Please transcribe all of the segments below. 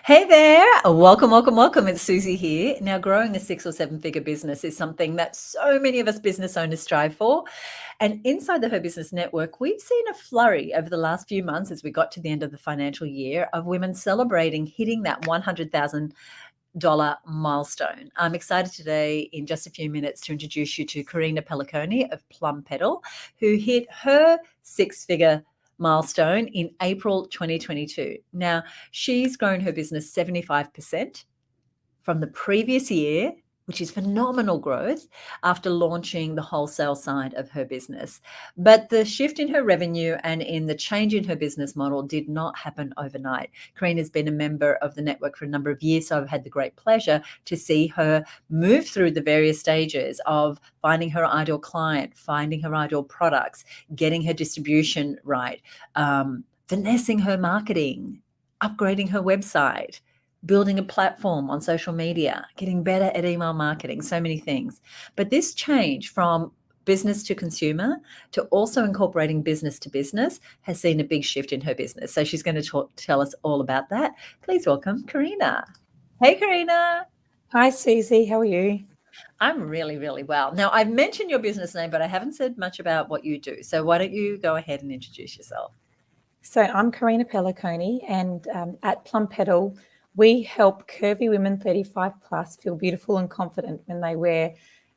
Hey there. Welcome, welcome, welcome. It's Susie here. Now, growing a 6 or 7 figure business is something that so many of us business owners strive for. And inside the Her Business Network, we've seen a flurry over the last few months as we got to the end of the financial year of women celebrating hitting that $100,000 milestone. I'm excited today in just a few minutes to introduce you to KARINA Pellicone of Plum Petal, who hit her 6 figure milestone in April 2022. Now, she's grown her business 75% from the previous year, which is phenomenal growth after launching the wholesale side of her business. But the shift in her revenue and in the change in her business model did not happen overnight. Karina has been a member of the network for a number of years, so I've had the great pleasure to see her move through the various stages of finding her ideal client, finding her ideal products, getting her distribution right, finessing her marketing, upgrading her website, building a platform on social media, getting better at email marketing, so many things. But this change from business to consumer to also incorporating business to business has seen a big shift in her business. So she's going to tell us all about that. Please welcome Karina. Hey, Karina. Hi, Susie. How are you? I'm really, really well. Now, I've mentioned your business name, but I haven't said much about what you do. So why don't you go ahead and introduce yourself? So I'm KARINA Pellicone, and at Plum Petal, we help curvy women 35 plus feel beautiful and confident when they wear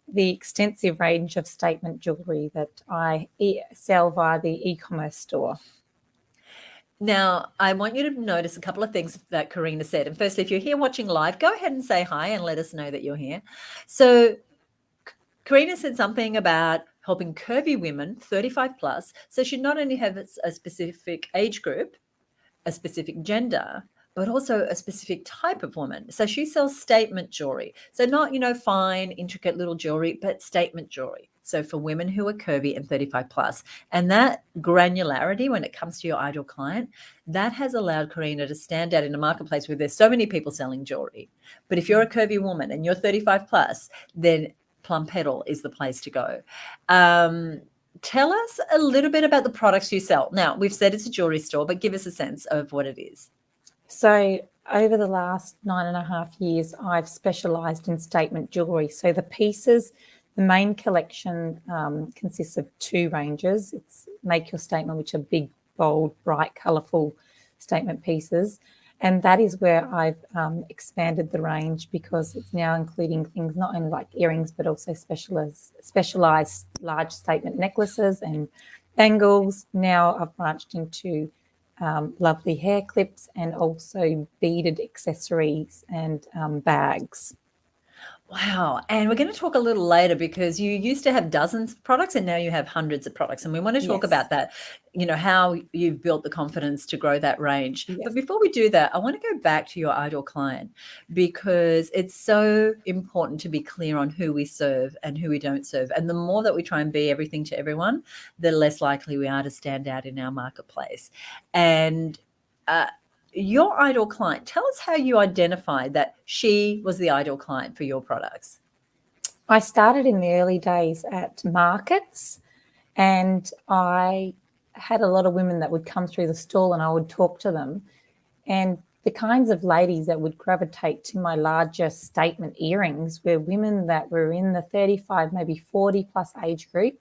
the extensive range of statement jewellery that I sell via the eCommerce store. Now, I want you to notice a couple of things that Karina said. And firstly, if you're here watching live, go ahead and say hi and let us know that you're here. So Karina said something about helping curvy women 35 plus. So she not only has a specific age group, a specific gender, but also a specific type of woman. So she sells statement jewelry. So not, fine, intricate little jewelry, but statement jewelry. So for women who are curvy and 35 plus. And that granularity when it comes to your ideal client, that has allowed Karina to stand out in a marketplace where there's so many people selling jewelry. But if you're a curvy woman and you're 35 plus, then Plum Petal is the place to go. Tell us a little bit about the products you sell. Now, we've said it's a jewelry store, but give us a sense of what it is. So over the last 9.5 years, I've specialised in statement jewellery. So the pieces, the main collection consists of 2 ranges. It's Make Your Statement, which are big, bold, bright, colourful statement pieces. And that is where I've expanded the range because it's now including things not only like earrings, but also specialised large statement necklaces and bangles. Now I've branched into lovely hair clips and also beaded accessories and bags. Wow. And we're going to talk a little later because you used to have dozens of products and now you have hundreds of products. And we want to talk Yes. about that, how you've built the confidence to grow that range. Yes. But before we do that, I want to go back to your ideal client because it's so important to be clear on who we serve and who we don't serve. And the more that we try and be everything to everyone, the less likely we are to stand out in our marketplace. And your ideal client, tell us how you identified that she was the ideal client for your products. I started in the early days at markets, and I had a lot of women that would come through the stall and I would talk to them. And the kinds of ladies that would gravitate to my larger statement earrings were women that were in the 35, maybe 40 plus age group.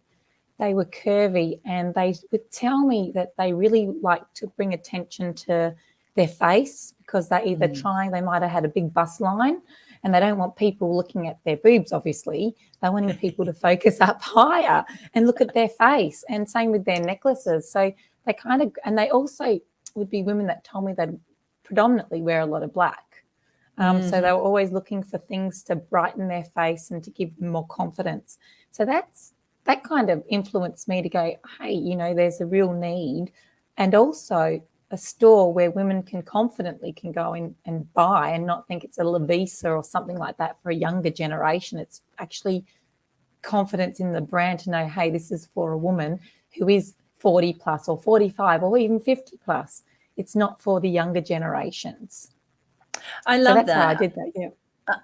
They were curvy and they would tell me that they really like to bring attention to their face because they're either they might have had a big bust line and they don't want people looking at their boobs, obviously. They're wanting people to focus up higher and look at their face, and same with their necklaces. So they also would be women that told me they'd predominantly wear a lot of black. So they were always looking for things to brighten their face and to give them more confidence. So that kind of influenced me to go, hey, there's a real need. And also a store where women can confidently go in and buy and not think it's a Levisa or something like that for a younger generation. It's actually confidence in the brand to know, hey, this is for a woman who is 40 plus or 45 or even 50 plus. It's not for the younger generations. I love that's that. how I did that, yeah.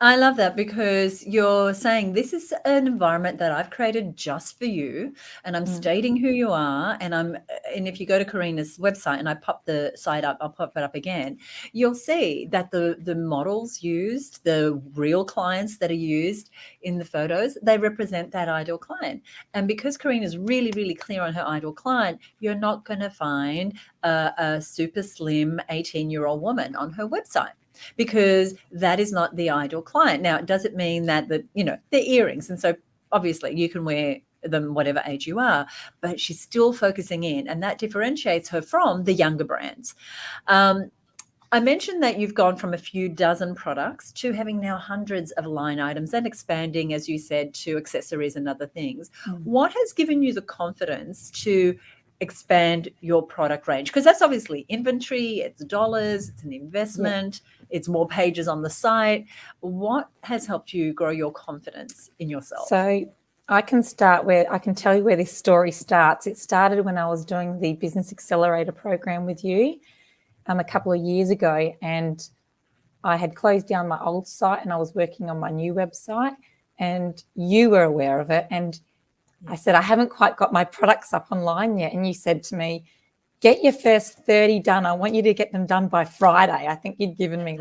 I love that, because you're saying this is an environment that I've created just for you, and I'm Mm. stating who you are. And if you go to Karina's website and I pop the site up, I'll pop it up again, you'll see that the models used, the real clients that are used in the photos, they represent that ideal client. And because Karina's really, really clear on her ideal client, you're not going to find a super slim 18-year-old woman on her website, because that is not the ideal client. Now, does it mean that they're earrings, and so obviously you can wear them whatever age you are, but she's still focusing in, and that differentiates her from the younger brands. Um, I mentioned that you've gone from a few dozen products to having now hundreds of line items and expanding, as you said, to accessories and other things. Mm. What has given you the confidence to expand your product range? Because that's obviously inventory, it's dollars, it's an investment, it's more pages on the site. What has helped you grow your confidence in yourself? So I can tell you where this story starts. It started when I was doing the Business Accelerator program with you a couple of years ago, and I had closed down my old site and I was working on my new website, and you were aware of it. And I said, I haven't quite got my products up online yet. And you said to me, get your first 30 done. I want you to get them done by Friday. I think you'd given me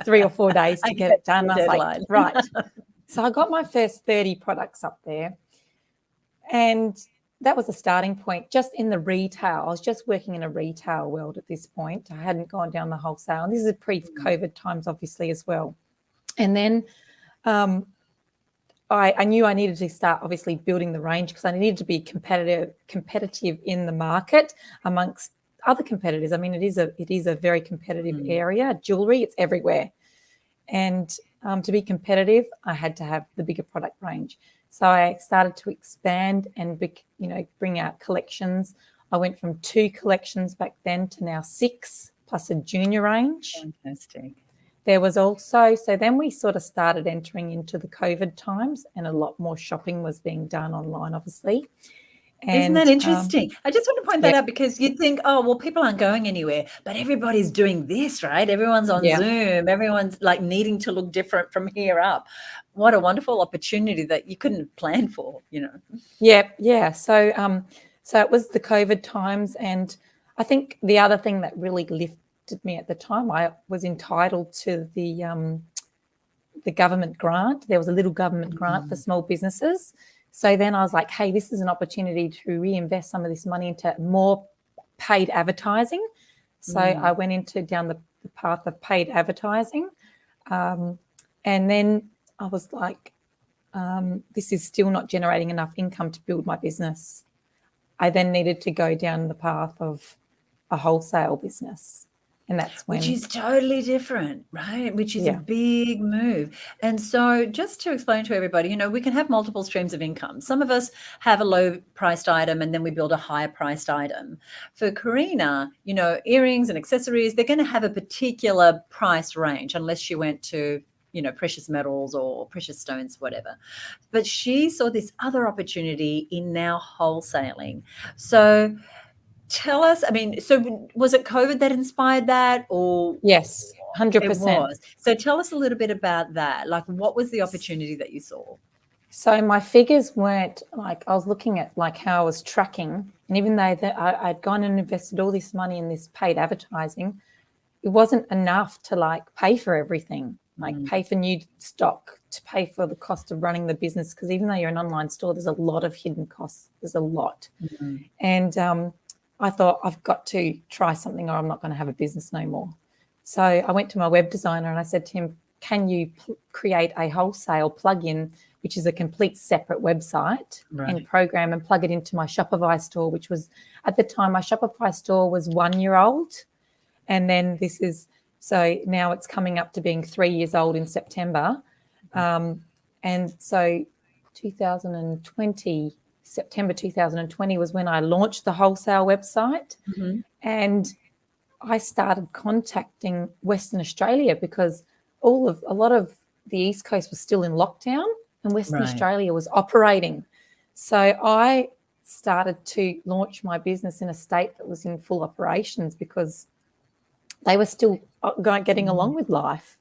3 or 4 days to get it done. I was like, right. So I got my first 30 products up there. And that was a starting point just in the retail. I was just working in a retail world at this point. I hadn't gone down the wholesale. And this is pre-COVID times, obviously, as well. And then I knew I needed to start obviously building the range, because I needed to be competitive in the market amongst other competitors. I mean, it is a very competitive area. Jewellery, it's everywhere. And to be competitive, I had to have the bigger product range. So I started to expand and bring out collections. I went from 2 collections back then to now 6, plus a junior range. Fantastic. There was also, so then we sort of started entering into the COVID times, and a lot more shopping was being done online, obviously. And, isn't that interesting? I just want to point that out, because you'd think, oh, well, people aren't going anywhere, but everybody's doing this, right? Everyone's on Zoom. Everyone's needing to look different from here up. What a wonderful opportunity that you couldn't have planned for, Yeah. So it was the COVID times. And I think the other thing that really lifted me at the time, I was entitled to the government grant. There was a little government grant for small businesses. So then I was like, hey, this is an opportunity to reinvest some of this money into more paid advertising. So I went down the path of paid advertising. And then I was like, this is still not generating enough income to build my business. I then needed to go down the path of a wholesale business. And that's when... Which is totally different, right? Which is a big move. And so just to explain to everybody, we can have multiple streams of income. Some of us have a low priced item and then we build a higher priced item. For Karina, earrings and accessories, they're going to have a particular price range, unless she went to precious metals or precious stones, whatever. But she saw this other opportunity in now wholesaling. So tell us, so was it COVID that inspired that, or? Yes, 100%. It was. So tell us a little bit about that. What was the opportunity that you saw? So my figures weren't I was looking at how I was tracking, and even though I'd gone and invested all this money in this paid advertising, it wasn't enough to pay for everything, pay for new stock, to pay for the cost of running the business. Because even though you're an online store, there's a lot of hidden costs. There's a lot. And I thought, I've got to try something or I'm not going to have a business no more. So I went to my web designer and I said to him, can you create a wholesale plugin, which is a complete separate website and program, and plug it into my Shopify store, which was, at the time, my Shopify store was 1 year old. And then so now it's coming up to being 3 years old in September. And so 2020... September 2020 was when I launched the wholesale website. And I started contacting Western Australia, because a lot of the East Coast was still in lockdown and Western Australia was operating. So I started to launch my business in a state that was in full operations, because they were still getting along with life.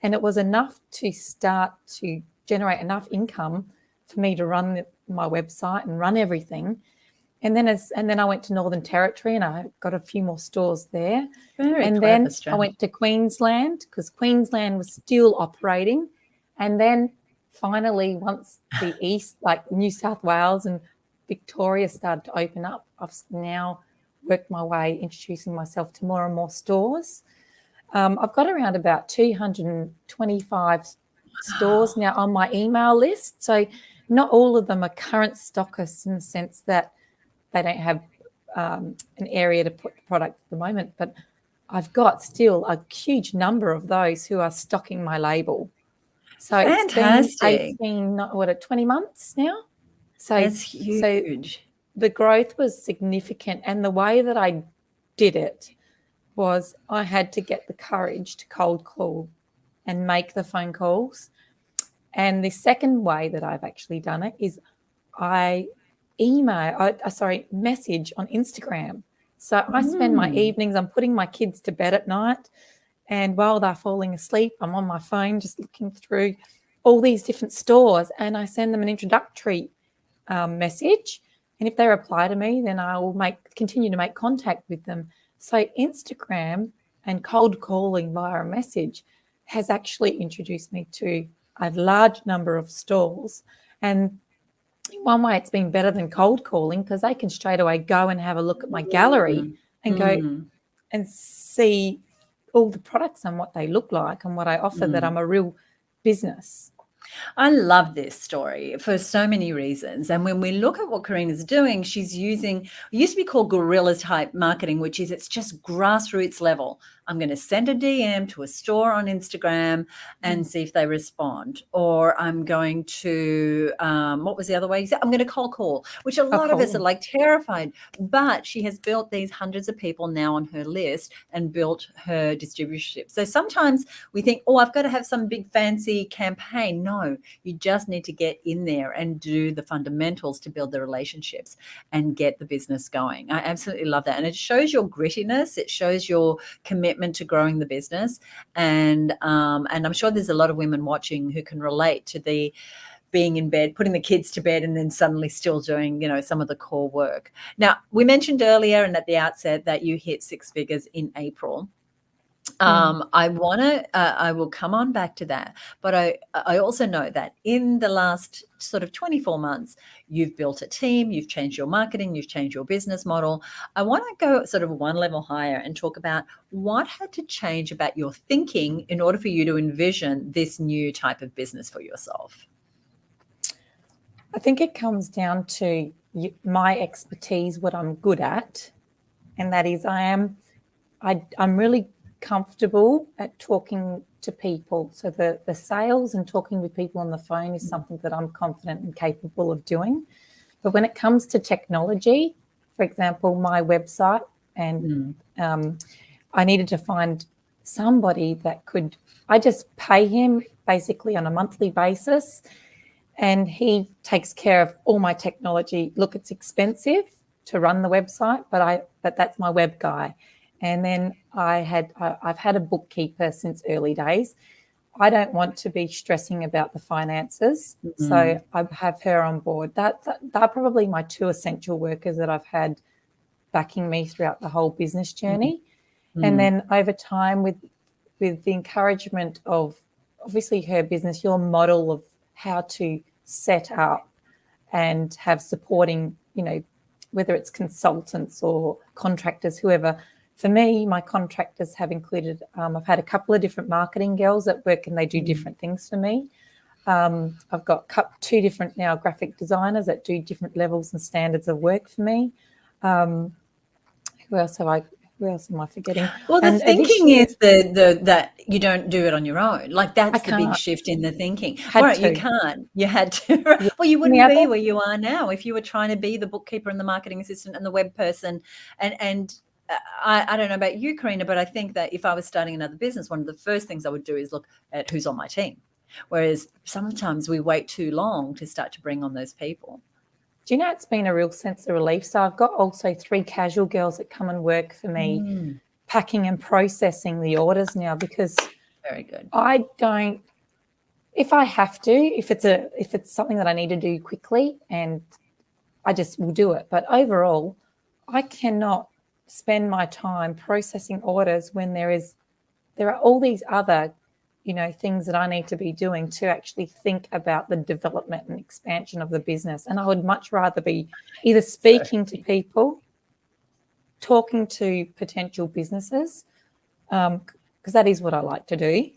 And it was enough to start to generate enough income for me to run my website and run everything. And then I went to Northern Territory and I got a few more stores there. Very and clever then strategy. I went to Queensland because Queensland was still operating. And then finally, once the east, like New South Wales and Victoria started to open up, I've now worked my way introducing myself to more and more stores. I've got around about 225 stores now on my email list. So not all of them are current stockists in the sense that they don't have an area to put the product at the moment, but I've got still a huge number of those who are stocking my label. So Fantastic. it's been 20 months now. That's huge. The growth was significant. And the way that I did it was I had to get the courage to cold call and make the phone calls. And the second way that I've actually done it is I message on Instagram. So I spend my evenings, I'm putting my kids to bed at night, and while they're falling asleep, I'm on my phone just looking through all these different stores, and I send them an introductory message. And if they reply to me, then I will continue to make contact with them. So Instagram and cold calling via a message has actually introduced me to a large number of stores. And in one way, it's been better than cold calling because they can straight away go and have a look at my gallery and go and see all the products and what they look like and what I offer, that I'm a real business. I love this story for so many reasons. And when we look at what Karina's doing, she's using, it used to be called guerrilla type marketing, which is it's just grassroots level. I'm going to send a DM to a store on Instagram and see if they respond. Or I'm going to, what was the other way? I'm going to cold call, which a lot of us are like terrified. But she has built these hundreds of people now on her list and built her distributorship. So sometimes we think, oh, I've got to have some big fancy campaign. No, you just need to get in there and do the fundamentals to build the relationships and get the business going. I absolutely love that. And it shows your grittiness. It shows your commitment to growing the business. And I'm sure there's a lot of women watching who can relate to the being in bed, putting the kids to bed, and then suddenly still doing, some of the core work. Now, we mentioned earlier and at the outset that you hit six figures in April. I will come on back to that, but I also know that in the last sort of 24 months, you've built a team, you've changed your marketing, you've changed your business model. I want to go sort of one level higher and talk about what had to change about your thinking in order for you to envision this new type of business for yourself. I think it comes down to my expertise, what I'm good at, and that is I'm really comfortable at talking to people. So the sales and talking with people on the phone is something that I'm confident and capable of doing. But when it comes to technology, for example, my website, and I needed to find somebody that I just pay him basically on a monthly basis, and he takes care of all my technology. Look, it's expensive to run the website, but that's my web guy. And then I've had a bookkeeper since early days. I don't want to be stressing about the finances, so I have her on board. They're probably my two essential workers that I've had backing me throughout the whole business journey. And then over time, with the encouragement of obviously her business, your model of how to set up and have supporting, whether it's consultants or contractors, whoever. For me, my contractors have included, I've had a couple of different marketing girls that work and they do different things for me. I've got two different now graphic designers that do different levels and standards of work for me. Who else am I forgetting? Well, the thinking is that you don't do it on your own. Like that's the big shift in the thinking. You can't. You had to. Yeah. Well, you wouldn't be where you are now if you were trying to be the bookkeeper and the marketing assistant and the web person. And I don't know about you, Karina, but I think that if I was starting another business, one of the first things I would do is look at who's on my team. Whereas sometimes we wait too long to start to bring on those people. Do you know, it's been a real sense of relief. So I've got also 3 casual girls that come and work for me, packing and processing the orders now, because Very good. I don't, if I have to, if it's something that I need to do quickly, and I just will do it. But overall, I cannot spend my time processing orders when there are all these other, things that I need to be doing to actually think about the development and expansion of the business. And I would much rather be either speaking to people, talking to potential businesses, because that is what I like to do.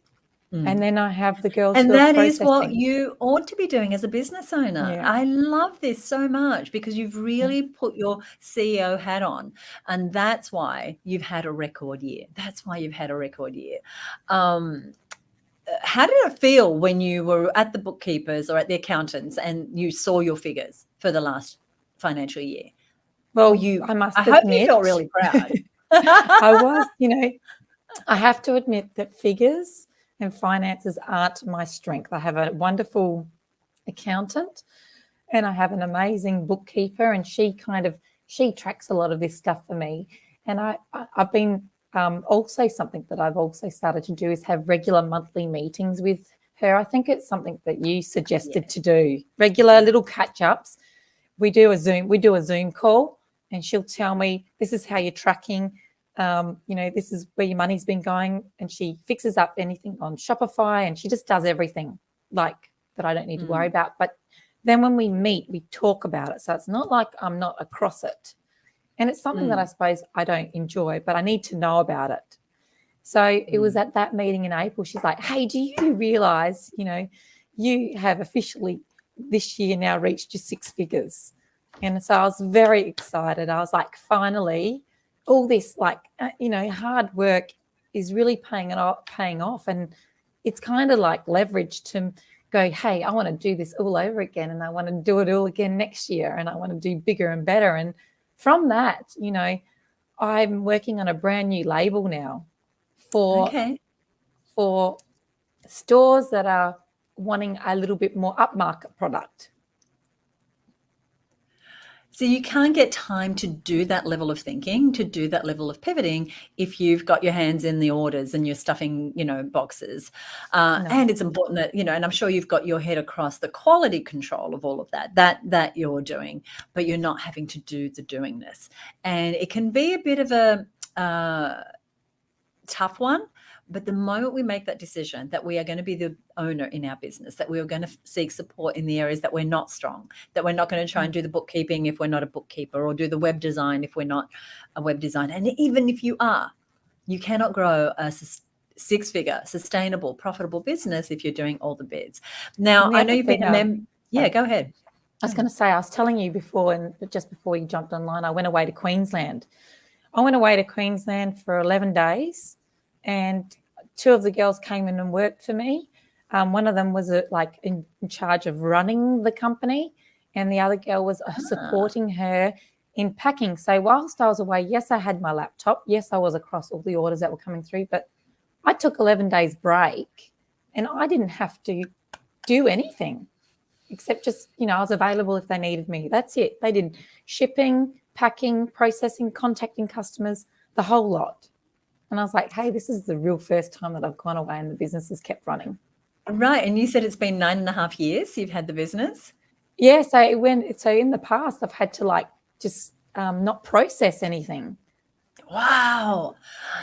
And then I have the girls And who are that processing. is what you ought to be doing as a business owner. Yeah. I love this so much because you've really put your CEO hat on, and that's why you've had a record year. That's why you've had a record year. How did it feel when you were at the bookkeepers or at the accountants and you saw your figures for the last financial year? Well, I I hope you admit, felt really proud. I was, I have to admit that figures and finances aren't my strength. I have a wonderful accountant and I have an amazing bookkeeper, and she tracks a lot of this stuff for me. And I've been also, something that I've also started to do is have regular monthly meetings with her. I think it's something that you suggested to do, regular little catch-ups. We do a Zoom call, and she'll tell me, this is how you're tracking. This is where your money's been going, and she fixes up anything on Shopify, and she just does everything like that I don't need to worry about. But then when we meet, we talk about it. So it's not like I'm not across it. And it's something that I suppose I don't enjoy, but I need to know about it. So it was at that meeting in April, she's like, hey, do you realise, you have officially this year now reached your 6 figures? And so I was very excited. I was like, finally, all this hard work is really paying off. And it's kind of like leverage to go, hey, I want to do this all over again, and I want to do it all again next year, and I want to do bigger and better. And from that, I'm working on a brand new label now for stores that are wanting a little bit more upmarket product. So you can't get time to do that level of thinking, to do that level of pivoting if you've got your hands in the orders and you're stuffing, boxes. No. And it's important that, and I'm sure you've got your head across the quality control of all of that you're doing, but you're not having to do the doingness. And it can be a bit of a tough one. But the moment we make that decision that we are going to be the owner in our business, that we are going to seek support in the areas that we're not strong, that we're not going to try and do the bookkeeping if we're not a bookkeeper, or do the web design if we're not a web designer. And even if you are, you cannot grow a 6-figure, sustainable, profitable business if you're doing all the bids. Now, I know you've been a member. Yeah, go ahead. I was going to say, I was telling you before, and just before you jumped online, I went away to Queensland. I went away to Queensland for 11 days. And 2 of the girls came in and worked for me. One of them was in charge of running the company, and the other girl was supporting her in packing. So whilst I was away, yes, I had my laptop. Yes, I was across all the orders that were coming through, but I took 11 days break, and I didn't have to do anything except just, I was available if they needed me. That's it. They did shipping, packing, processing, contacting customers, the whole lot. And I was like, hey, this is the real first time that I've gone away and the business has kept running. Right. And you said it's been 9.5 years you've had the business? Yeah. So in the past, I've had to just not process anything. Wow.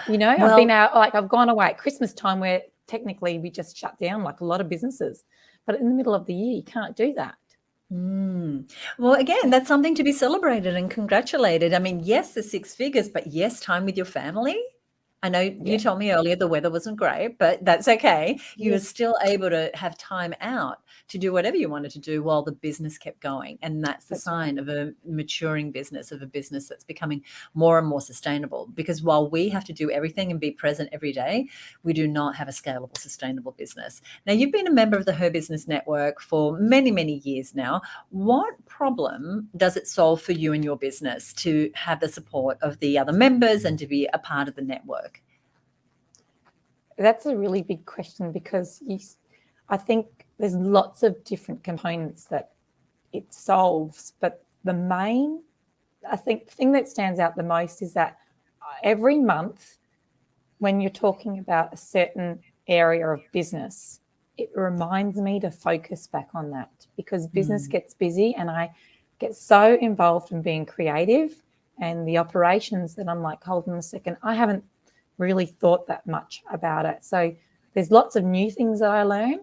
I've been out, I've gone away at Christmas time, where technically we just shut down like a lot of businesses. But in the middle of the year, you can't do that. Well, again, that's something to be celebrated and congratulated. I mean, yes, the 6 figures, but yes, time with your family. I know you told me earlier the weather wasn't great, but that's okay. You were still able to have time out to do whatever you wanted to do while the business kept going. And that's the sign of a maturing business, of a business that's becoming more and more sustainable. Because while we have to do everything and be present every day, we do not have a scalable, sustainable business. Now, you've been a member of the Her Business Network for many, many years now. What problem does it solve for you and your business to have the support of the other members and to be a part of the network? That's a really big question, because I think there's lots of different components that it solves. But the main, I think, thing that stands out the most is that every month, when you're talking about a certain area of business, it reminds me to focus back on that, because business gets busy and I get so involved in being creative and the operations that I'm like, hold on a second, I haven't really thought that much about it. So there's lots of new things that I learn,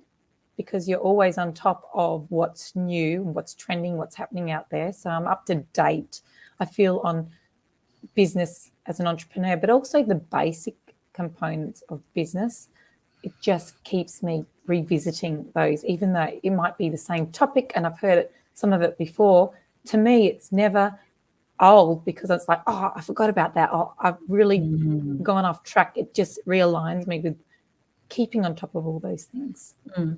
because you're always on top of what's new, what's trending, what's happening out there. So I'm up to date, I feel, on business as an entrepreneur, but also the basic components of business. It just keeps me revisiting those, even though it might be the same topic and I've heard some of it before. To me, it's never old, because it's like, oh, I forgot about that. Oh, I've really gone off track. It just realigns me with keeping on top of all those things.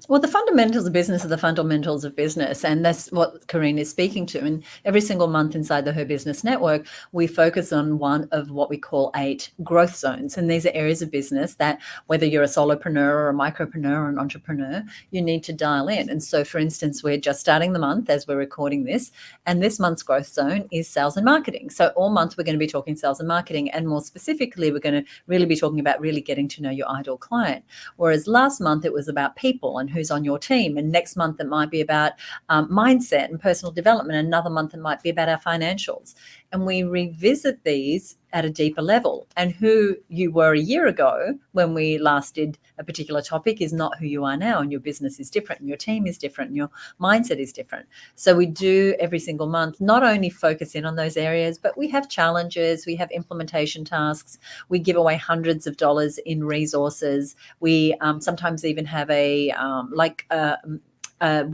Well, the fundamentals of business are the fundamentals of business, and that's what Karina is speaking to. And every single month inside the Her Business Network, we focus on one of what we call 8 growth zones. And these are areas of business that, whether you're a solopreneur or a micropreneur or an entrepreneur, you need to dial in. And so, for instance, we're just starting the month as we're recording this, and this month's growth zone is sales and marketing. So all month we're going to be talking sales and marketing, and more specifically, we're going to really be talking about really getting to know your ideal client. Whereas last month it was about people and who's on your team, and next month it might be about mindset and personal development. Another month it might be about our financials, and we revisit these at a deeper level. And who you were a year ago when we last did a particular topic is not who you are now, and your business is different, and your team is different, and your mindset is different. So we do every single month not only focus in on those areas, but we have challenges, we have implementation tasks, we give away hundreds of dollars in resources. We sometimes even have a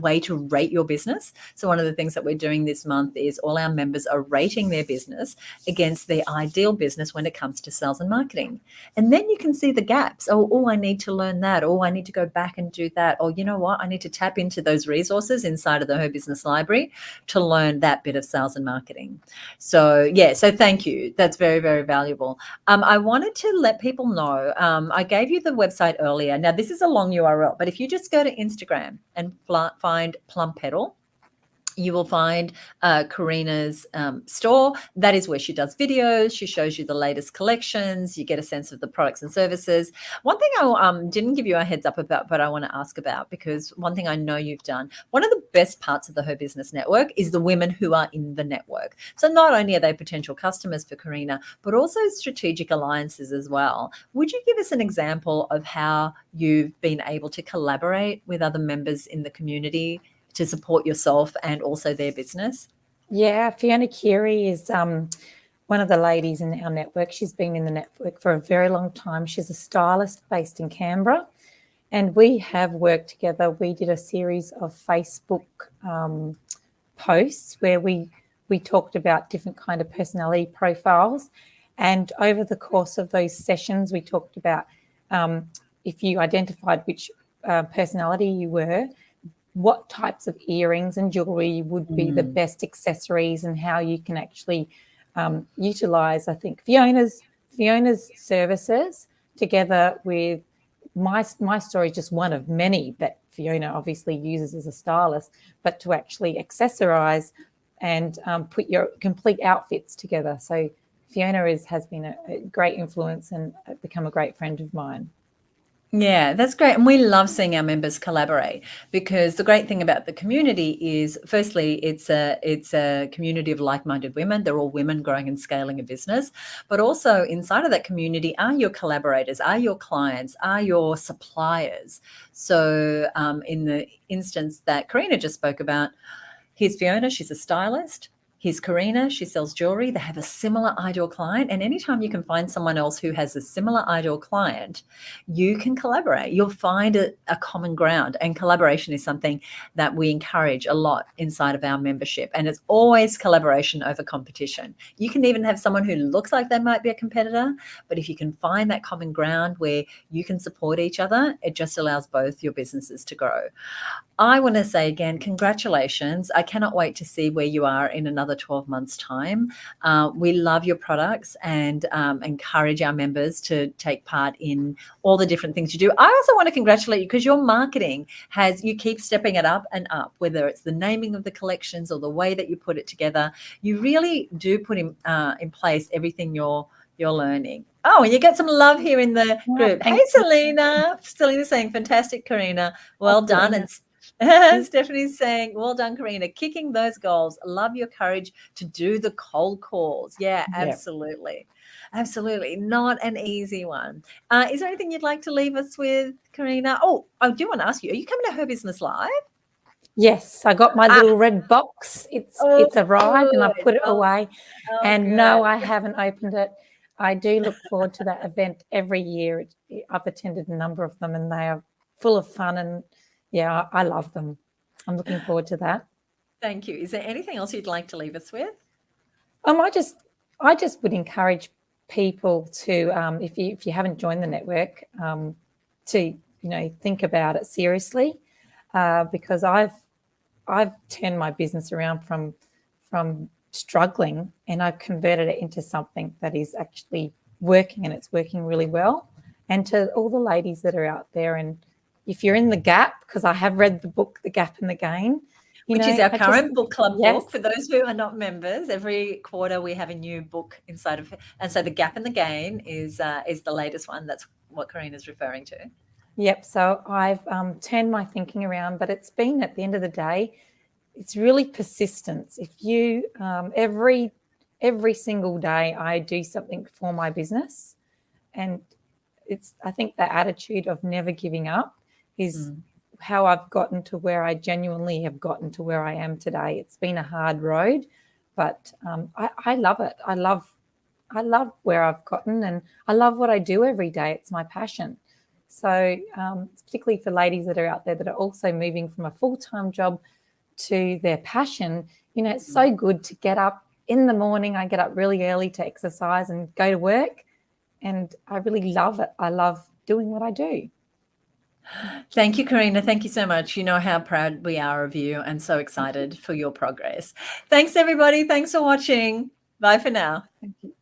way to rate your business. So one of the things that we're doing this month is all our members are rating their business against their ideal business when it comes to sales and marketing. And then you can see the gaps. Oh, I need to learn that. Oh, I need to go back and do that. Or you know what? I need to tap into those resources inside of the Her Business Library to learn that bit of sales and marketing. So so thank you. That's very, very valuable. I wanted to let people know, I gave you the website earlier. Now, this is a long URL, but if you just go to Instagram and find Plum Petal, you will find Karina's store. That is where she does videos. She shows you the latest collections. You get a sense of the products and services. One thing I didn't give you a heads up about, but I want to ask about, because one thing I know you've done, one of the best parts of the Her Business Network is the women who are in the network. So not only are they potential customers for Karina, but also strategic alliances as well. Would you give us an example of how you've been able to collaborate with other members in the community to support yourself and also their business? Yeah, Fiona Keary is one of the ladies in our network. She's been in the network for a very long time. She's a stylist based in Canberra, and we have worked together. We did a series of Facebook posts where we talked about different kind of personality profiles, and over the course of those sessions, we talked about if you identified which personality you were, what types of earrings and jewellery would be the best accessories, and how you can actually utilise, I think, Fiona's services together with my story, just one of many that Fiona obviously uses as a stylist, but to actually accessorise and put your complete outfits together. So Fiona has been a great influence and become a great friend of mine. Yeah, that's great. And we love seeing our members collaborate, because the great thing about the community is, firstly, it's a community of like-minded women. They're all women growing and scaling a business. But also inside of that community are your collaborators, are your clients, are your suppliers. So in the instance that Karina just spoke about, here's Fiona, she's a stylist. Here's Karina, she sells jewelry. They have a similar ideal client. And anytime you can find someone else who has a similar ideal client, you can collaborate. You'll find a common ground. And collaboration is something that we encourage a lot inside of our membership. And it's always collaboration over competition. You can even have someone who looks like they might be a competitor, but if you can find that common ground where you can support each other, it just allows both your businesses to grow. I want to say again, congratulations. I cannot wait to see where you are in another 12 months' time. We love your products and encourage our members to take part in all the different things you do. I also want to congratulate you, because your marketing you keep stepping it up and up, whether it's the naming of the collections or the way that you put it together. You really do put in place everything you're learning. Oh, and you get some love here in the Oh, group. Hey, thank you. Selena. Selena saying, fantastic, Karina. Well Oh, done. Karina. And Stephanie's saying, well done, Karina. Kicking those goals. Love your courage to do the cold calls. Yeah, Yeah. absolutely. Absolutely. Not an easy one. Is there anything you'd like to leave us with, Karina? Oh, I do want to ask you, are you coming to Her Business Live? Yes, I got my little red box. Oh, It's arrived and I good. put it Oh, away. And good. no, I haven't opened it. I do look forward to that event every year. I've attended a number of them and they are full of fun, and yeah, I love them. I'm looking forward to that. Thank you. Is there anything else you'd like to leave us with? I just would encourage people to, if you haven't joined the network, to think about it seriously, because I've turned my business around from struggling, and I've converted it into something that is actually working, and it's working really well. And to all the ladies that are out there, and if you're in the gap, because I have read the book, The Gap and the Gain, Which is our current book club yes, book. For those who are not members, every quarter we have a new book inside of it. And so The Gap and the Gain is the latest one. That's what Karina's referring to. Yep. So I've turned my thinking around, but it's been, at the end of the day, it's really persistence. If you every single day I do something for my business, and I think the attitude of never giving up is how I've gotten to where I genuinely have gotten to where I am today. It's been a hard road, but I love it. I love where I've gotten, and I love what I do every day. It's my passion. So particularly for ladies that are out there that are also moving from a full-time job to their passion, it's so good to get up in the morning. I get up really early to exercise and go to work, and I really love it. I love doing what I do. Thank you, Karina. Thank you so much. You know how proud we are of you and so excited for your progress. Thanks, everybody. Thanks for watching. Bye for now. Thank you.